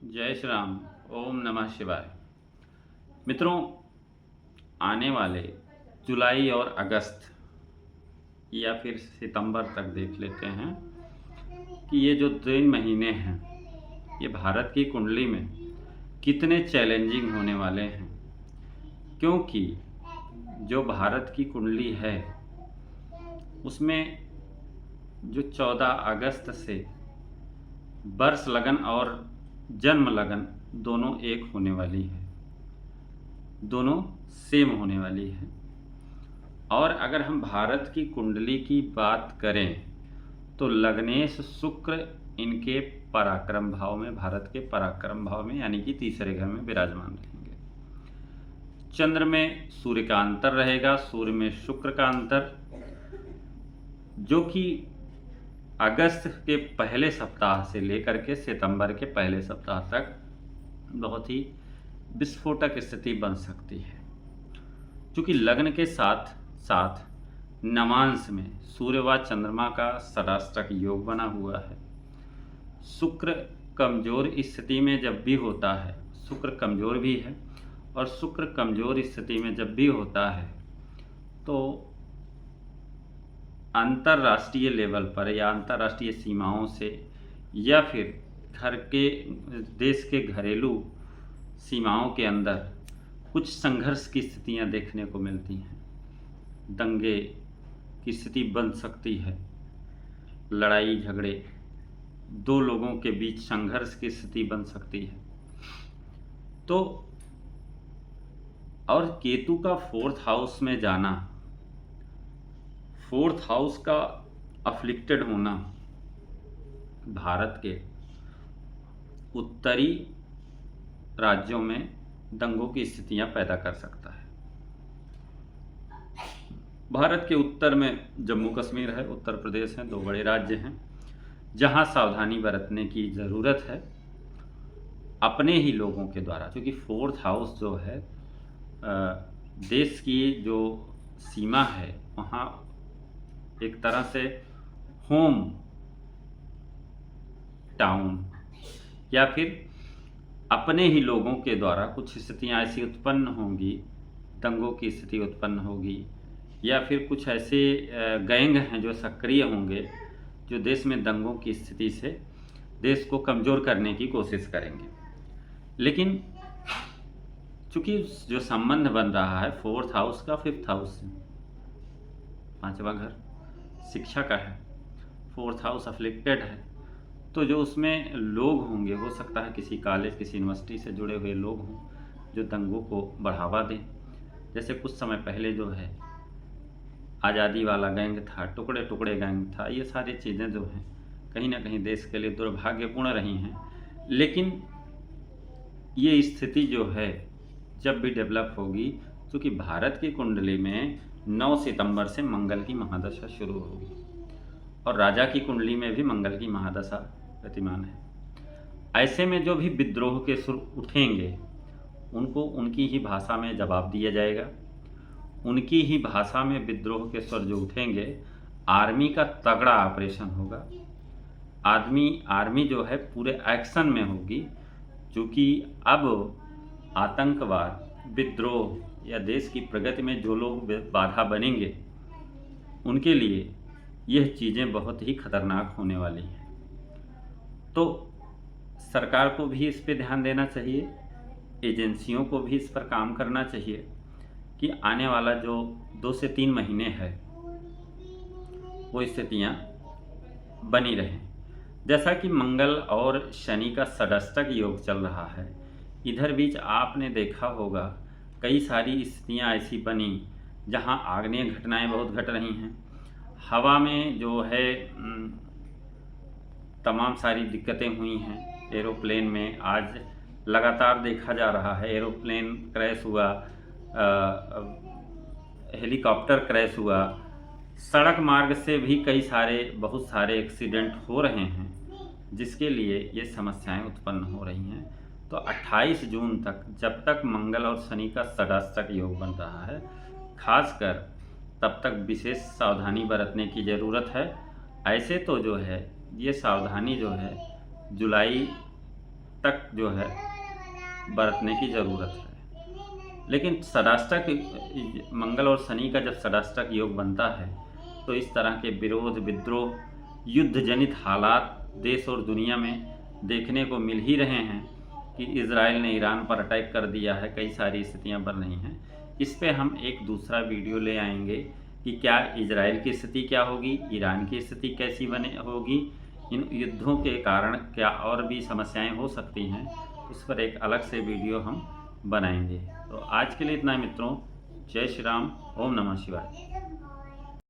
जय श्री राम। ओम नमः शिवाय। मित्रों, आने वाले जुलाई और अगस्त या फिर सितंबर तक देख लेते हैं कि ये जो 3 महीने हैं ये भारत की कुंडली में कितने चैलेंजिंग होने वाले हैं। क्योंकि जो भारत की कुंडली है उसमें जो 14 अगस्त से वर्ष लगन और जन्म लगन दोनों एक होने वाली है, दोनों सेम होने वाली है। और अगर हम भारत की कुंडली की बात करें तो लग्नेश शुक्र इनके पराक्रम भाव में, भारत के पराक्रम भाव में यानी कि तीसरे घर में विराजमान रहेंगे। चंद्र में सूर्य का अंतर रहेगा, सूर्य में शुक्र का अंतर, जो कि अगस्त के पहले सप्ताह से लेकर के सितंबर के पहले सप्ताह तक बहुत ही विस्फोटक स्थिति बन सकती है। क्योंकि लग्न के साथ साथ नवांश में सूर्य व चंद्रमा का षडाष्टक योग बना हुआ है। शुक्र कमजोर स्थिति में जब भी होता है, शुक्र कमजोर भी है, और शुक्र कमजोर स्थिति में जब भी होता है तो अंतर्राष्ट्रीय लेवल पर या अंतर्राष्ट्रीय सीमाओं से या फिर घर के देश के घरेलू सीमाओं के अंदर कुछ संघर्ष की स्थितियां देखने को मिलती हैं। दंगे की स्थिति बन सकती है, लड़ाई झगड़े, दो लोगों के बीच संघर्ष की स्थिति बन सकती है। तो और केतु का 4th हाउस में जाना, 4th हाउस का अफ्लिक्टेड होना भारत के उत्तरी राज्यों में दंगों की स्थितियां पैदा कर सकता है। भारत के उत्तर में जम्मू कश्मीर है, उत्तर प्रदेश है, 2 बड़े राज्य हैं जहां सावधानी बरतने की ज़रूरत है अपने ही लोगों के द्वारा। क्योंकि 4th हाउस जो है देश की जो सीमा है वहाँ एक तरह से होम टाउन या फिर अपने ही लोगों के द्वारा कुछ स्थितियाँ ऐसी उत्पन्न होंगी, दंगों की स्थिति उत्पन्न होगी, या फिर कुछ ऐसे गैंग हैं जो सक्रिय होंगे जो देश में दंगों की स्थिति से देश को कमज़ोर करने की कोशिश करेंगे। लेकिन चूँकि जो संबंध बन रहा है 4th हाउस का 5th हाउस से, 5वां घर शिक्षा का है, 4th हाउस अफ्लिक्टेड है, तो जो उसमें लोग होंगे हो सकता है किसी कॉलेज किसी यूनिवर्सिटी से जुड़े हुए लोग हों जो दंगों को बढ़ावा दें। जैसे कुछ समय पहले जो है आज़ादी वाला गैंग था, टुकड़े टुकड़े गैंग था, ये सारी चीज़ें जो हैं कहीं ना कहीं देश के लिए दुर्भाग्यपूर्ण रही हैं। लेकिन ये स्थिति जो है जब भी डेवलप होगी, क्योंकि भारत की कुंडली में 9 सितंबर से मंगल की महादशा शुरू होगी और राजा की कुंडली में भी मंगल की महादशा गतिमान है। ऐसे में जो भी विद्रोह के सुर उठेंगे उनको उनकी ही भाषा में जवाब दिया जाएगा। उनकी ही भाषा में विद्रोह के स्वर जो उठेंगे, आर्मी का तगड़ा ऑपरेशन होगा। आर्मी जो है पूरे एक्शन में होगी, क्योंकि अब आतंकवाद, विद्रोह या देश की प्रगति में जो लोग बाधा बनेंगे उनके लिए यह चीज़ें बहुत ही खतरनाक होने वाली हैं। तो सरकार को भी इस पे ध्यान देना चाहिए, एजेंसियों को भी इस पर काम करना चाहिए कि आने वाला जो 2 से 3 महीने है वो स्थितियाँ बनी रहें। जैसा कि मंगल और शनि का षडाष्टक योग चल रहा है, इधर बीच आपने देखा होगा कई सारी स्थितियाँ ऐसी बनी जहाँ आग्नेय घटनाएं बहुत घट रही हैं। हवा में जो है तमाम सारी दिक्कतें हुई हैं। एरोप्लेन में आज लगातार देखा जा रहा है, एरोप्लेन क्रैश हुआ, हेलीकॉप्टर क्रैश हुआ, सड़क मार्ग से भी बहुत सारे एक्सीडेंट हो रहे हैं, जिसके लिए ये समस्याएं उत्पन्न हो रही हैं। तो 28 जून तक, जब तक मंगल और शनि का षडाष्टक योग बन रहा है, खासकर तब तक विशेष सावधानी बरतने की ज़रूरत है। ऐसे तो जो है ये सावधानी जो है जुलाई तक जो है बरतने की ज़रूरत है। लेकिन षडाष्टक मंगल और शनि का जब षडाष्टक योग बनता है तो इस तरह के विरोध, विद्रोह, युद्ध जनित हालात देश और दुनिया में देखने को मिल ही रहे हैं कि इजराइल ने ईरान पर अटैक कर दिया है, कई सारी स्थितियां बन रही हैं। इस पे हम एक दूसरा वीडियो ले आएंगे कि क्या इजराइल की स्थिति क्या होगी, ईरान की स्थिति कैसी बने होगी, इन युद्धों के कारण क्या और भी समस्याएं हो सकती हैं, उस पर एक अलग से वीडियो हम बनाएंगे। तो आज के लिए इतना ही मित्रों। जय श्री राम। ओम नमः शिवाय।